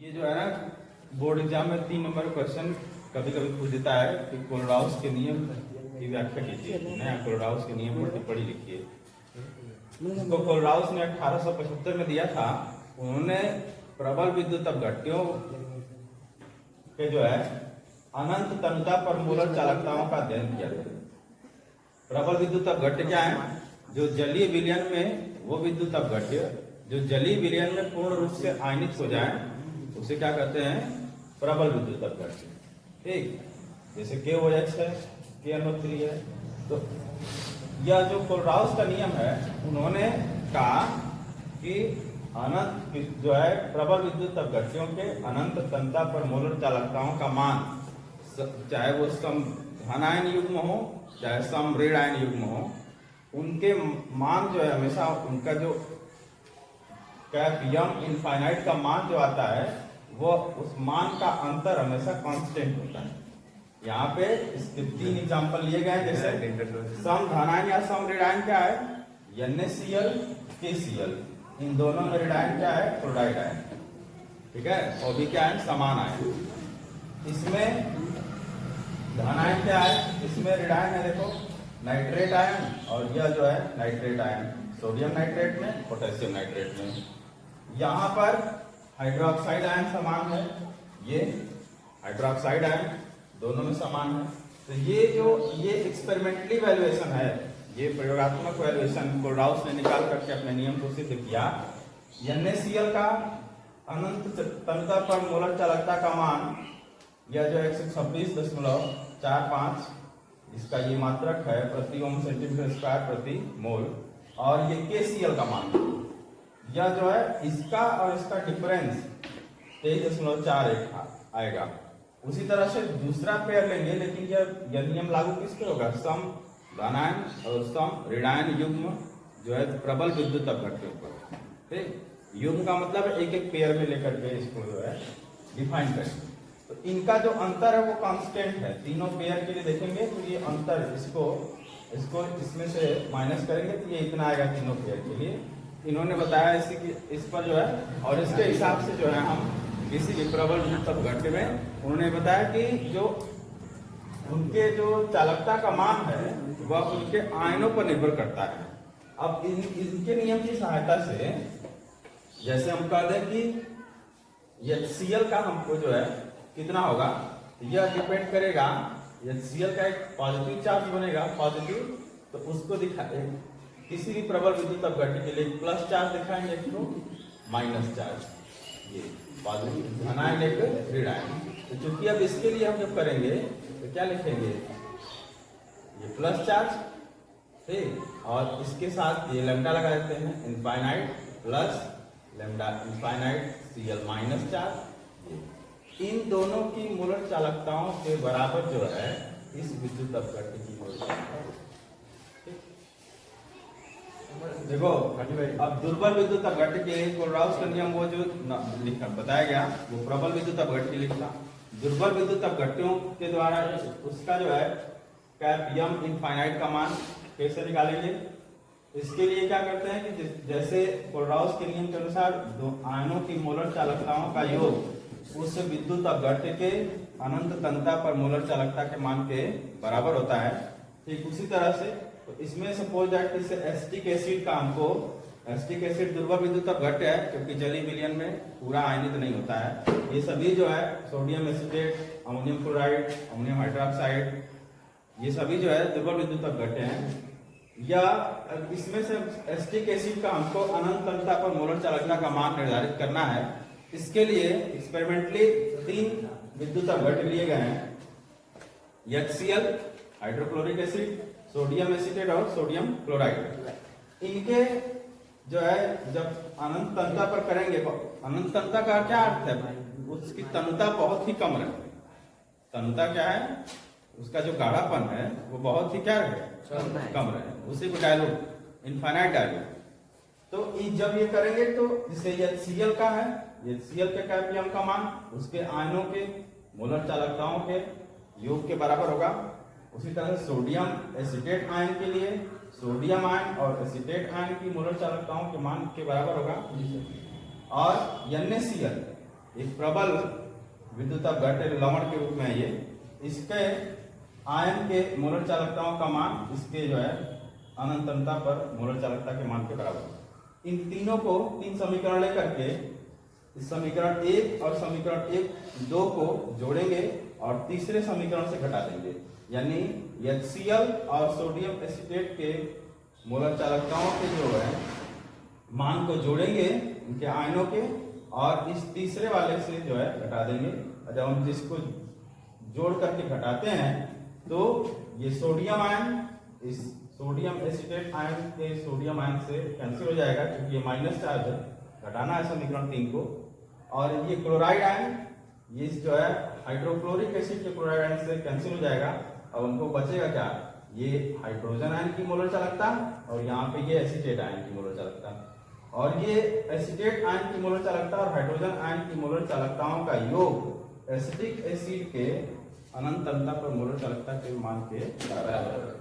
ये जो है ना बोर्ड एग्जाम में 3 नंबर क्वेश्चन कभी कभी पूछ देता है कि कोलोराउस के नियम की व्याख्या कीजिए। नया कोलोराउस के नियम पर टिप्पणी लिखिए। इसको कोलोराउस ने 1875 में दिया था। उन्होंने प्रबल विद्युत अपघट्यों के जो है अनंत तनुता पर मोलर चालकताओं का अध्ययन किया था। प्रबल विद्युत अपघट्य क्या है? जो जलीय विलयन में वो विद्युत अपघट्य जो जलीय विलयन में पूर्ण रूप से आयनित हो जाए उसे क्या कहते हैं? प्रबल विद्युत अपघट्य। ठीक, जैसे KOH है, KNO3 है। तो यह जो कोलोराउस का नियम है, उन्होंने कहा कि अनंत जो है प्रबल विद्युत अपघट्यों के अनंत तन्यता पर मोलर चालकताओं का मान, चाहे वो सम धन आयन युग्म हो चाहे सम ऋण आयन युग्म हो, उनके मान जो है हमेशा उनका जो कैप इनफाइनाइट का मान जो आता है वो उस मान का अंतर हमेशा कांस्टेंट होता है। यहाँ पे इसके 3 एग्जांपल लिए गए। जैसे सम धनायन या सम ऋणायन क्या है? NaCl, KCl। इन दोनों में ऋणायन क्या है? Chloride ion. ठीक है, और भी क्या है? समान आयन। इसमें धनायन क्या है? इसमें ऋणायन है, देखो नाइट्रेट आयन, और यह जो है नाइट्रेट आयन, सोडियम नाइट्रेट में, पोटेशियम नाइट्रेट में। यहाँ पर हाइड्रोक्साइड आयन समान है, ये हाइड्रोक्साइड आयन दोनों में समान है। तो ये एक्सपेरिमेंटली वैल्यूएशन है, ये प्रयोगात्मक वैल्यूएशन कोलोराउस ने निकाल करके अपने नियम को सिद्ध किया। NaCl का अनंत तन्यता पर मोलर चालकता का मान यह जो 126.45 इसका ये मात्रक है प्रति ओम सेंटीमीटर स्क्वायर प्रति मोल। और ये KCl का मान यह जो है इसका और इसका डिफरेंस 23.41 आएगा। उसी तरह से दूसरा पेयर लेंगे, लेकिन यह नियम लागू किस पे होगा? सम धनायन और सम ऋणायन युग्म जो है प्रबल विद्युत अपघट्यों पर। ठीक, युग्म का मतलब एक एक पेयर में लेकर के इसको जो है डिफाइन करेंगे। तो इनका जो अंतर है वो कांस्टेंट है। तीनों पेयर के लिए देखेंगे तो ये अंतर इसको इसमें से माइनस करेंगे तो ये इतना आएगा तीनों पेयर के लिए। इन्होंने बताया इस पर जो है, और इसके हिसाब से जो है हम किसी भी प्रबल विद्युत अपघट्य में उन्होंने बताया कि जो उनके जो चालकता का मान है वह उनके आयनों पर निर्भर करता है। अब इनके नियम की सहायता से जैसे हम कह दें कि HCl का हमको जो है कितना होगा, यह डिपेंड करेगा। HCl का एक पॉजिटिव चार्ज बनेगा, पॉजिटिव, तो उसको दिखाए किसी भी प्रबल विद्युत अपघट्य के लिए प्लस चार्ज दिखाएंगे तो माइनस चार्ज, ये पॉजिटिव धनायन एक ऋणायन। तो चूंकि अब इसके लिए हम जब करेंगे तो क्या लिखेंगे? ये प्लस चार्ज, ठीक, और इसके साथ ये लैम्डा लगा देते हैं, infinite plus lambda infinite Cl minus charge. इन दोनों की मोलर चालकताओं के बराबर जो है इस विद्युत अपघट्य की मोलर चालकता। देखो अब दुर्बल विद्युत अपघट्य के लिए कोलोराउस का नियम वो जो लिखा बताया गया वो प्रबल विद्युत अपघट्य लिखा। दुर्बल विद्युत अपघट्यों के द्वारा उसका जो है कैप इनफाइनाइट का मान कैसे निकालेंगे? इसके लिए क्या करते हैं कि जैसे कोलोराउस के नियम के अनुसार दो आयनों की मोलर चालकताओं का योग उस विद्युत अपघट्य के अनंत तन्यता पर मोलर चालकता के मान के बराबर होता है। ठीक उसी तरह से तो इसमें सपोज दैट इस एसिटिक एसिड का हमको, एसिटिक एसिड दुर्बल विद्युत अपघट्य है क्योंकि जलीय विलयन में पूरा आयनित नहीं होता है। ये सभी जो है sodium acetate, ammonium chloride, ammonium hydroxide, ये सभी जो है दुर्बल विद्युत अपघट्य हैं। या इसमें से एसिटिक एसिड का हमको अनंत तन्यता पर मोलर चालकता का मान निर्धारित करना है। इसके लिए एक्सपेरिमेंटली 3 विद्युत अपघट्य लिए गए हैं, HCl, hydrochloric acid, sodium acetate और सोडियम क्लोराइड। इनके जो है जब अनंत तन्यता पर करेंगे, अनंत तन्यता का क्या अर्थ है? उसकी तन्यता बहुत ही कम रहे। तन्यता क्या है? उसका जो गाढ़ापन है वो बहुत ही क्या रहे? कम रहे, उसी को डायलूट, इनफाइनाइट डायलूट। तो जब ये करेंगे तो जिससे HCl का है, HCl के कैपियम का मान उसके आयनों के मोलर चालकताओं के योग के बराबर होगा। उसी तरह सोडियम एसिटेट आयन के लिए सोडियम आयन और एसिटेट आयन की मोलर चालकताओं के मान के बराबर होगा। और NaCl एक प्रबल विद्युत अपघट्य लवण के रूप में है ये। इसके आयन के मोलर चालकताओं का मान इसके जो है अनंतता पर मोलर चालकता के मान के बराबर। इन तीनों को 3 समीकरण लेकर के इस समीकरण 1 और समीकरण 1-2 को जोड़ेंगे और तीसरे समीकरण से घटा देंगे, यानी HCl और सोडियम एसीटेट के मोलर चालकताओं के जो है मान को जोड़ेंगे इनके आयनों के, और इस तीसरे वाले से जो है घटा देंगे। जब हम जिसको जोड़ करके घटाते हैं तो ये सोडियम आयन इस सोडियम एसीटेट आयन के सोडियम आयन से कैंसिल हो जाएगा, क्योंकि ये माइनस चार्ज है, घटाना है समीकरण 3 को। और ये क्लोराइड आयन ये जो है हाइड्रोक्लोरिक एसिड के क्लोराइड आयन से कैंसिल हो जाएगा। अब हमको बचेगा क्या, ये हाइड्रोजन आयन की मोलर चालकता और यहाँ पे ये एसीटेट आयन की मोलर चालकता, और ये एसीटेट आयन की मोलर चालकता और हाइड्रोजन आयन की मोलर चालकताओं का योग एसिटिक एसिड के अनंत अंतर पर मोलर चालकता के मान के बराबर है।